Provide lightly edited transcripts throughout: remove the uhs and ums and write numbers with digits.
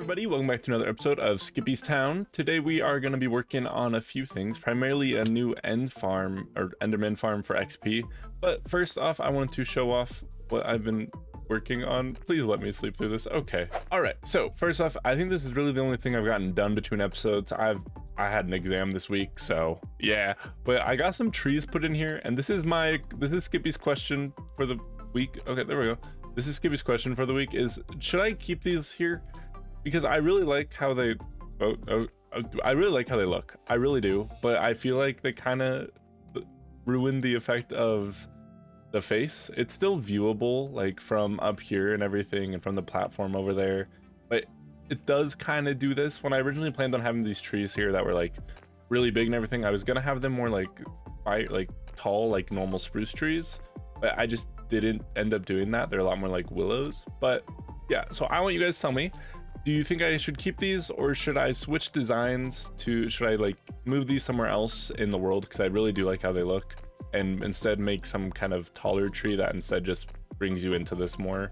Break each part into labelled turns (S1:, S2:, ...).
S1: everybody, welcome back to another episode of Skippy's Town. Today we are going to be working on a few things, primarily a new end farm or enderman farm for XP. But first off, I wanted to show off what I've been working on. Please let me sleep through this. Okay. All right. So first off, I think this is really the only thing I've gotten done between episodes. I had an exam this week, so yeah. But I got some trees put in here, and this is Skippy's question for the week. Okay, there we go. This is Skippy's question for the week is, should I keep these here? Because I really like how they I really like how they look. I really do, but I feel like they kind of ruin the effect of the face. It's still viewable like from up here and everything and from the platform over there, but it does kind of do this. When I originally planned on having these trees here that were like really big and everything, I was gonna have them more like tall, like normal spruce trees, but I just didn't end up doing that. They're a lot more like willows. But yeah, so I want you guys to tell me, do you think I should keep these, or should I switch designs should I like move these somewhere else in the world? Because I really do like how they look, and instead make some kind of taller tree that instead just brings you into this more.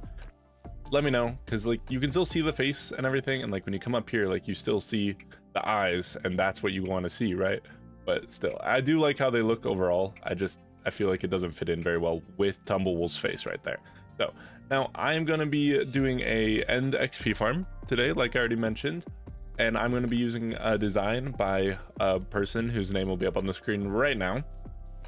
S1: Let me know, because like you can still see the face and everything, and like when you come up here, like you still see the eyes, and that's what you want to see, right? But still, I do like how they look overall. I feel like it doesn't fit in very well with Tumblewool's face right there. So now I'm going to be doing a end XP farm today, like I already mentioned, and I'm going to be using a design by a person whose name will be up on the screen right now,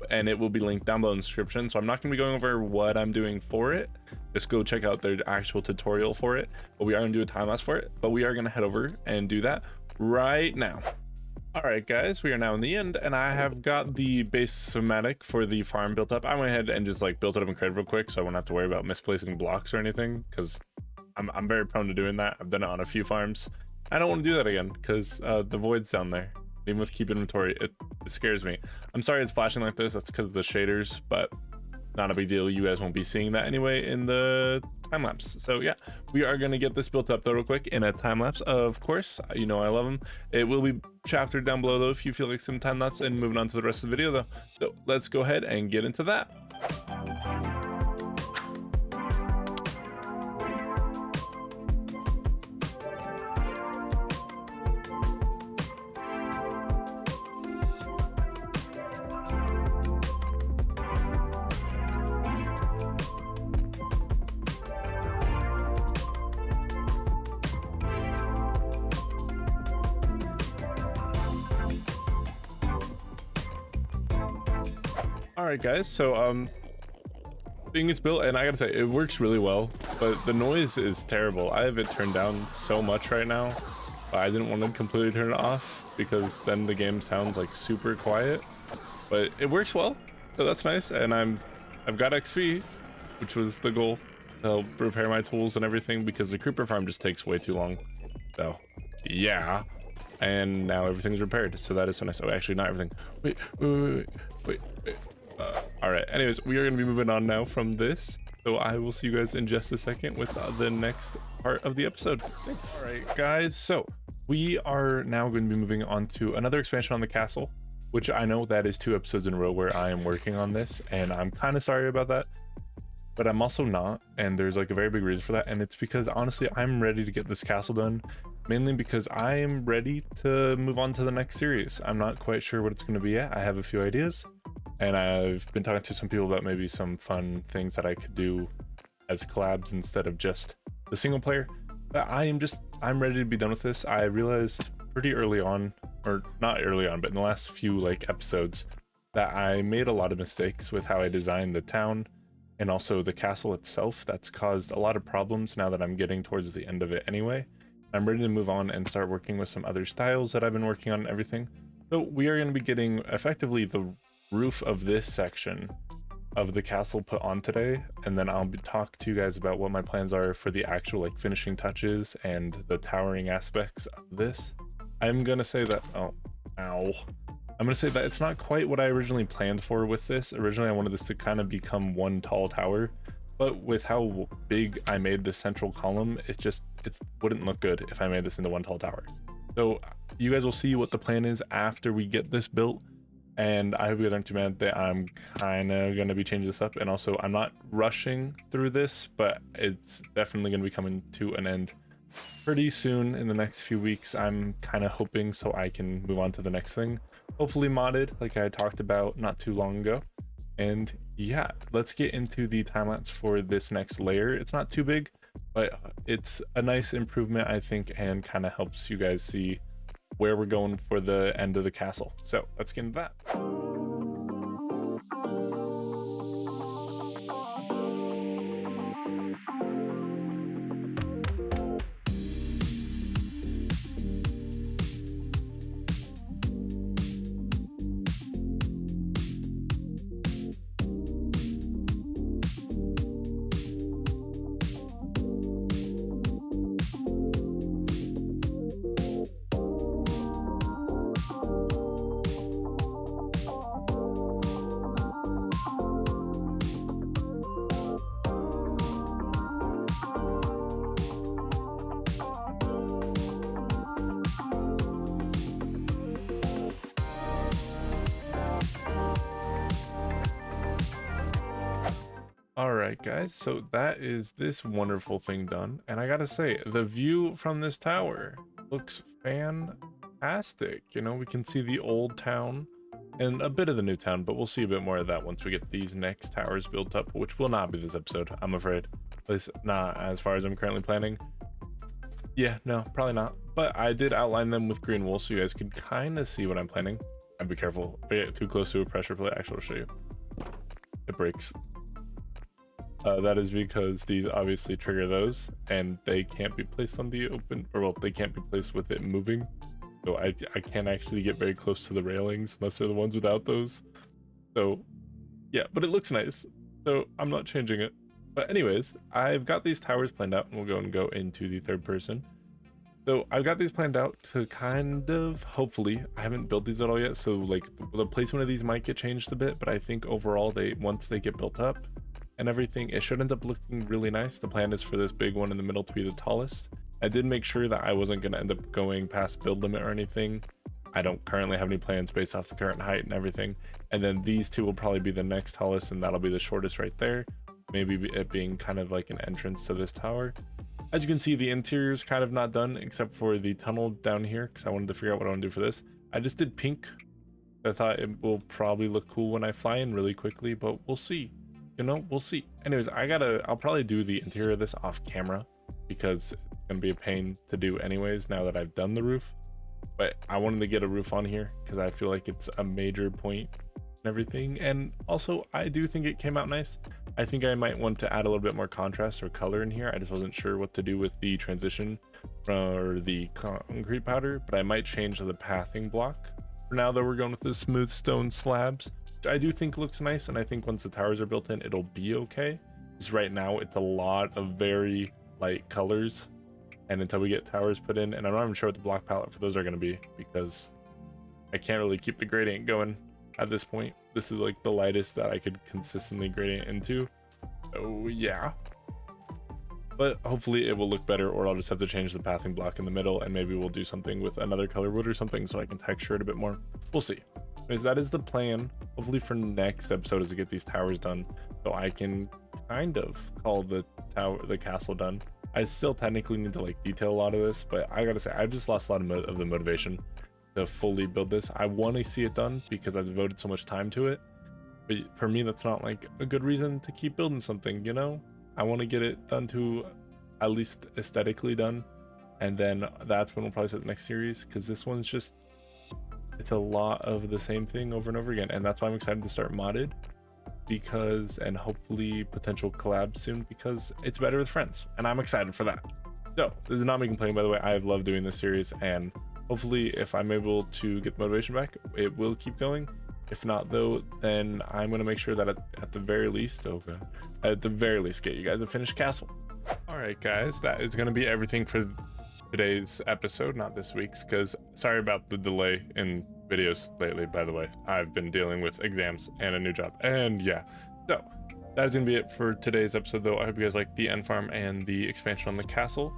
S1: and it will be linked down below in the description. So I'm not going to be going over what I'm doing for it. Just go check out their actual tutorial for it, but we are going to do a time lapse for it. But we are going to head over and do that right now. All right, guys, we are now in the end, and I have got the base schematic for the farm built up. I went ahead and just like built it up in Creative real quick, so I won't have to worry about misplacing blocks or anything, because I'm very prone to doing that. I've done it on a few farms. I don't want to do that again because the void's down there. Even with keep inventory, it scares me. I'm sorry it's flashing like this. That's because of the shaders, but not a big deal. You guys won't be seeing that anyway in the time lapse. So yeah, we are going to get this built up though real quick in a time lapse. Of course, you know I love them. It will be chaptered down below though if you feel like some time lapse, and moving on to the rest of the video though. So let's go ahead and get into that. All right, guys, so thing is built, and I gotta say it works really well, but the noise is terrible. I have it turned down so much right now, but I didn't want to completely turn it off because then the game sounds like super quiet, but it works well, so that's nice. And I've got XP, which was the goal, to help repair my tools and everything, because the creeper farm just takes way too long. So yeah, and now everything's repaired, so that is so nice. Oh, actually not everything. Wait. All right, anyways, we are going to be moving on now from this, so I will see you guys in just a second with the next part of the episode. Thanks. All right, guys, so we are now going to be moving on to another expansion on the castle, which I know that is 2 episodes in a row where I am working on this, and I'm kind of sorry about that, but I'm also not, and there's like a very big reason for that, and it's because honestly I'm ready to get this castle done, mainly because I am ready to move on to the next series. I'm not quite sure what it's going to be yet. I have a few ideas, and I've been talking to some people about maybe some fun things that I could do as collabs instead of just the single player. But I'm ready to be done with this. I realized pretty early on, or not early on, but in the last few like episodes, that I made a lot of mistakes with how I designed the town and also the castle itself. That's caused a lot of problems now that I'm getting towards the end of it anyway. I'm ready to move on and start working with some other styles that I've been working on and everything. So we are going to be getting effectively the roof of this section of the castle put on today, and then I'll talk to you guys about what my plans are for the actual like finishing touches and the towering aspects of this. I'm gonna say that I'm gonna say that it's not quite what I originally planned for with this. Originally I wanted this to kind of become one tall tower, but with how big I made this central column, it wouldn't look good if I made this into one tall tower. So you guys will see what the plan is after we get this built, and I hope you guys aren't too mad that I'm kind of going to be changing this up. And also I'm not rushing through this, but it's definitely going to be coming to an end pretty soon in the next few weeks. I'm kind of hoping so I can move on to the next thing, hopefully modded like I talked about not too long ago. And yeah, let's get into the time lapse for this next layer. It's not too big, but it's a nice improvement, I think, and kind of helps you guys see where we're going for the end of the castle. So let's get into that. Alright guys, so that is this wonderful thing done, and I gotta say, the view from this tower looks fantastic. You know, we can see the old town and a bit of the new town, but we'll see a bit more of that once we get these next towers built up, which will not be this episode, I'm afraid. At least not as far as I'm currently planning. Yeah, no, probably not. But I did outline them with green wool so you guys could kind of see what I'm planning. I'd be careful. If I get too close to a pressure plate, actually I'll show you. It breaks. That is because these obviously trigger those, and they can't be placed on the open, or well, they can't be placed with it moving. So I can't actually get very close to the railings unless they're the ones without those. So yeah, but it looks nice, so I'm not changing it. But anyways, I've got these towers planned out, and we'll go into the third person. So I've got these planned out to kind of, hopefully, I haven't built these at all yet, so like the placement of these might get changed a bit, but I think overall once they get built up and everything, it should end up looking really nice. The plan is for this big one in the middle to be the tallest. I did make sure that I wasn't going to end up going past build limit or anything. I don't currently have any plans based off the current height and everything. And then these two will probably be the next tallest, and that'll be the shortest right there. Maybe it being kind of like an entrance to this tower. As you can see, the interior is kind of not done except for the tunnel down here, because I wanted to figure out what I want to do for this. I just did pink. I thought it will probably look cool when I fly in really quickly, but we'll see. You know, we'll see. Anyways, I'll probably do the interior of this off camera because it's gonna be a pain to do anyways now that I've done the roof. But I wanted to get a roof on here because I feel like it's a major point and everything. And also, I do think it came out nice. I think I might want to add a little bit more contrast or color in here. I just wasn't sure what to do with the transition or the concrete powder, but I might change the pathing block. For now though, we're going with the smooth stone slabs. I do think looks nice, and I think once the towers are built in, it'll be okay. Because right now it's a lot of very light colors, and until we get towers put in, and I'm not even sure what the block palette for those are going to be because I can't really keep the gradient going at this point. This is like the lightest that I could consistently gradient into. Oh yeah, but hopefully it will look better, or I'll just have to change the pathing block in the middle, and maybe we'll do something with another color wood or something so I can texture it a bit more. We'll see. Anyways, that is the plan. Hopefully for next episode is to get these towers done so I can kind of call the castle done. I still technically need to like detail a lot of this, but I gotta say I've just lost a lot of the motivation to fully build this. I want to see it done because I've devoted so much time to it, but for me that's not like a good reason to keep building something, you know. I want to get it done to at least aesthetically done, and then that's when we'll probably start the next series, because this one's just, it's a lot of the same thing over and over again, and that's why I'm excited to start modded, because, and hopefully potential collabs soon, because it's better with friends, and I'm excited for that. So this is not me complaining, by the way. I have loved doing this series, and hopefully if I'm able to get the motivation back, it will keep going. If not though, then I'm going to make sure that at the very least, at the very least, get you guys a finished castle. All right guys, that is going to be everything for today's episode, not this week's, because sorry about the delay in videos lately. By the way, I've been dealing with exams and a new job, and yeah, so that is gonna be it for today's episode though. I hope you guys like the end farm and the expansion on the castle.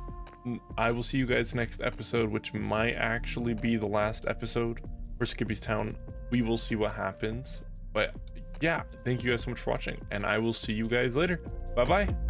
S1: I will see you guys next episode, which might actually be the last episode for Skippy's Town. We will see what happens, but yeah, thank you guys so much for watching, and I will see you guys later. Bye bye.